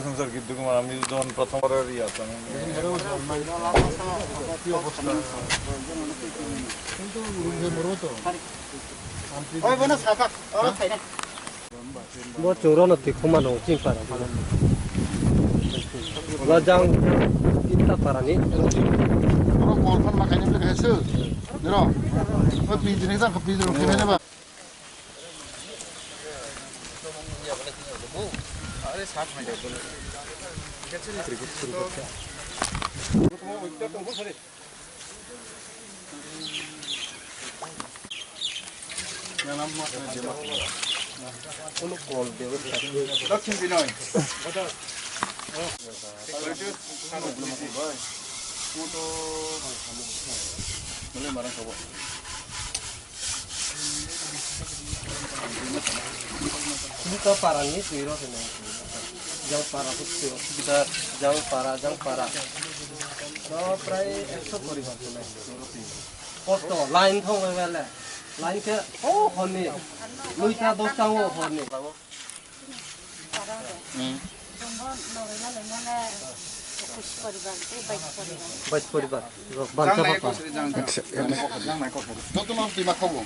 संसार गीत प्रथम 뭐 저런 어떻게 그만 오진 파라. 와장 인다 파라니. Orang kolpan makanya mereka hasil. Nero. Kopi jenis apa kopi jeruk ini apa? Dक्षिण Binoy boleh barang coba ini ke parani tuiro sini. Jang para putih kita jang para. No pray ekso poribar tunai. Posto line thong wala. Line ke oh honi. Luita dostang oh honi. Baik poribar. Bangsa apa? Tuh mau terima kamu.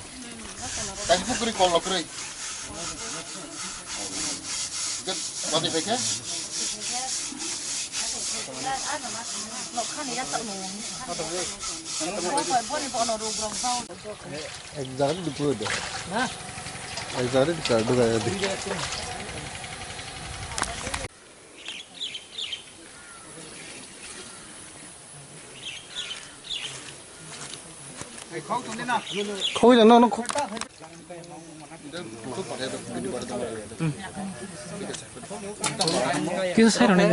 Kayak pukri kalau kiri. Kan bagi pakai? Jangan dibuat deh. Jangan dikado kayak di. Khôi là nó khô. Kita sayur nih.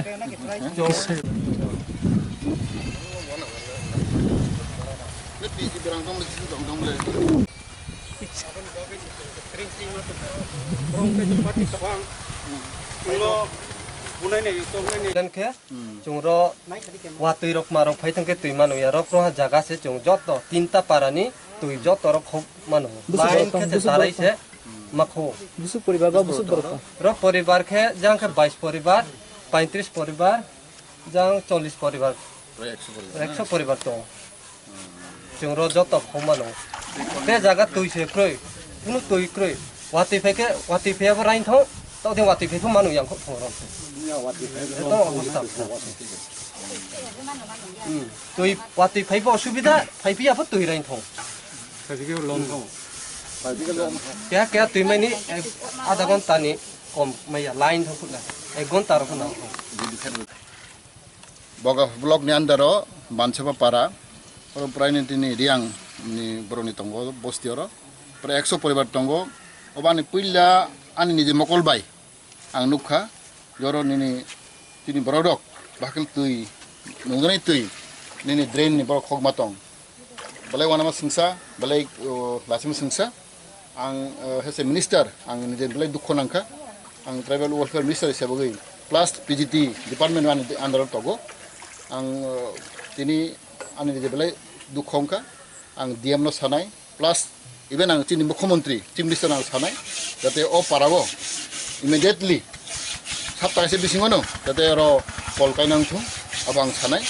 Kita sayur. Lebih di berangkang lebih berangkang boleh. Dan ke cungro waktu rok marok paitang ke tui manu ya rok roha jaga se cung joto tinta parani tui joto rok hok manu lain ke sarai se makho Busuk poribar ba busuk berapa? rok poribar ke jang ke 22 poribar 35 poribar jang 40 poribar 100 poribar to cungro joto hok manu te jaga tui se kroi unu tui kroi wati fe ba rain tho tao theo wati fe thu manu yang khok thong itu 어वस्थা তুই ওয়াতি five অসুবিধা ফাইভি আবার তুই রাইন থং क्या क्या तुम मैंने आधा घंटा नहीं कम मैं लाइन था कुछ 1 घंटा रखो ना Boga blog ni andaro bansapa para orang praini tini riang ni broni tonggo bostioro pra 100 poribar tonggo obani puilla ani nije mokol bai ang nukha joro nini tini brodok bahkan tui nungani tui nini drain ni borok khog matong balai wanama singsa balai lasim singsa ang hese minister ang nije balai dukho nangka ang tribal welfare minister sebagai plus PGT department wan andaro togo ang tini ani nije balai dukhongka ang DM no sanai plus even ang tini mukhomontri chief minister ang sanai jate o parago immediately sabta se bisingono jate ro kolkai nang thu abang sanai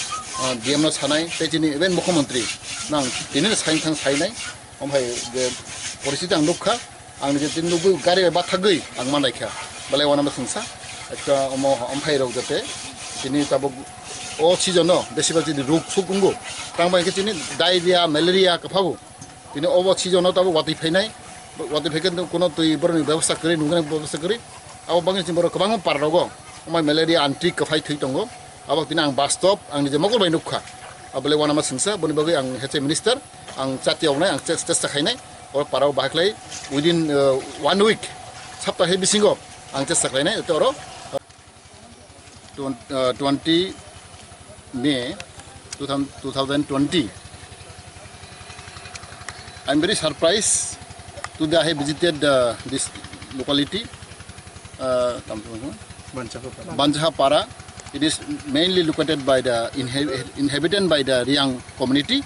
DM no sanai te tini even mukhomontri nang tini sain thang sainai omhai je পরিস্থিতি ang lukha ang nije tin nubu gari ba thagui ang manaikha balai wana ma sungsa ekta omhai rok jate tini tabuk o season বেশিরভাগ যদি রোগ সুকুঙ্গো তাংবাই কে তিনি diarrhoea malaria কাফাবো তিনি of season তাবো ওয়াতি ফাইনাই ওয়াতি ফাইকেন কোনো তুই বরনি ব্যবস্থা করে নুগানি ব্যবস্থা করে আবো বাংলা চিম বড় কবাং পাররগো ওমাই ম্যালেরিয়া আন্ট্রিক কাফাই থৈ দঙ্গো আবো তিনি আং বাস্তব আং নিজে মগল বাই নুখা আবলে ওয়ানা মা সিংসা বনি বাগৈ আং হেচে মিনিস্টার আং চাতিয়াव নাই আং চেষ্টা খাইনাই ও পারাও বাহাকলাই উইদিন 1 উইক সপ্তাহে বিসিঙ্গো আং চেষ্টা খাইনাই তোর 20 May 2020. I'm very surprised today I have visited this locality, Banjahapara, It is mainly located by the inhabitant by the Riang community.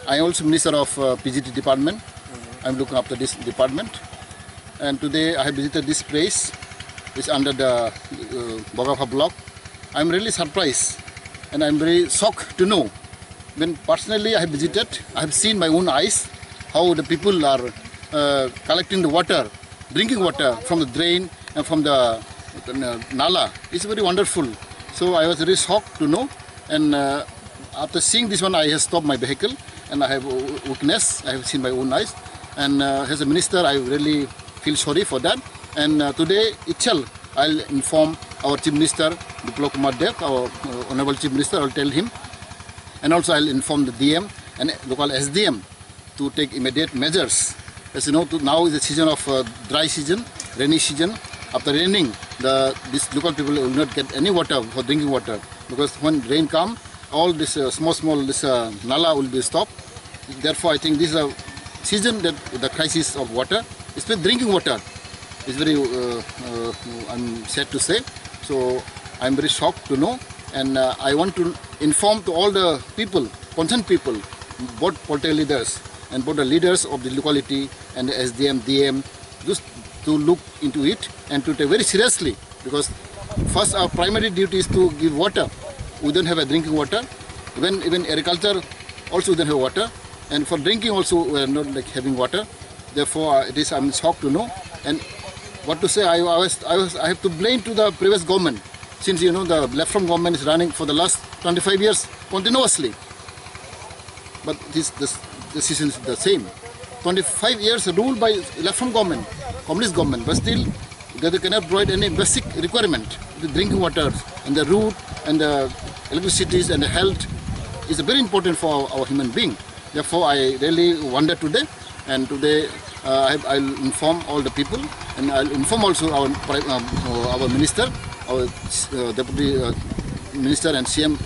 I am also Minister of PGT department. I'm looking after this department. And today I have visited this place. It's under the Bogapha block. I'm really surprised and I'm very shocked to know. When personally I have visited, I have seen my own eyes how the people are collecting the water, drinking water from the drain and from the nala. It's very wonderful. So I was very shocked to know. And after seeing this one, I have stopped my vehicle and I have witnessed, I have seen my own eyes. And as a minister, I really feel sorry for that. And today itself, I'll inform our Chief Minister, Biplab Kumar Deb, our Honorable Chief Minister. I'll tell him. And also I'll inform the DM and local SDM to take immediate measures. As you know, now is the season of dry season, rainy season. After raining, these local people will not get any water for drinking water, because when rain comes, all this small nala will be stopped. Therefore, I think this is a season that the crisis of water, especially drinking water, is very, I'm sad to say. So I'm very shocked to know, and I want to inform to all the people, concerned people, both political leaders and both the leaders of the locality and the SDM, DM, just to look into it and to take very seriously, because first our primary duty is to give water. We don't have a drinking water. Even agriculture also don't have water, and for drinking also we are not like having water. Therefore, it is, I'm shocked to know. And what to say, I have to blame to the previous government, since you know the left-from government is running for the last 25 years continuously. But the decision is the same. 25 years ruled by left-from government, communist government, but still they cannot provide any basic requirement. The drinking water and the road and the electricity and the health is very important for our human being. Therefore, I really wonder today, and today I'll inform all the people, and I'll inform also our minister, our deputy minister and CM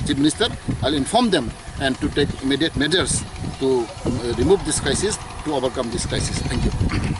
chief minister. I'll inform them and to take immediate measures to remove this crisis, to overcome this crisis. Thank you.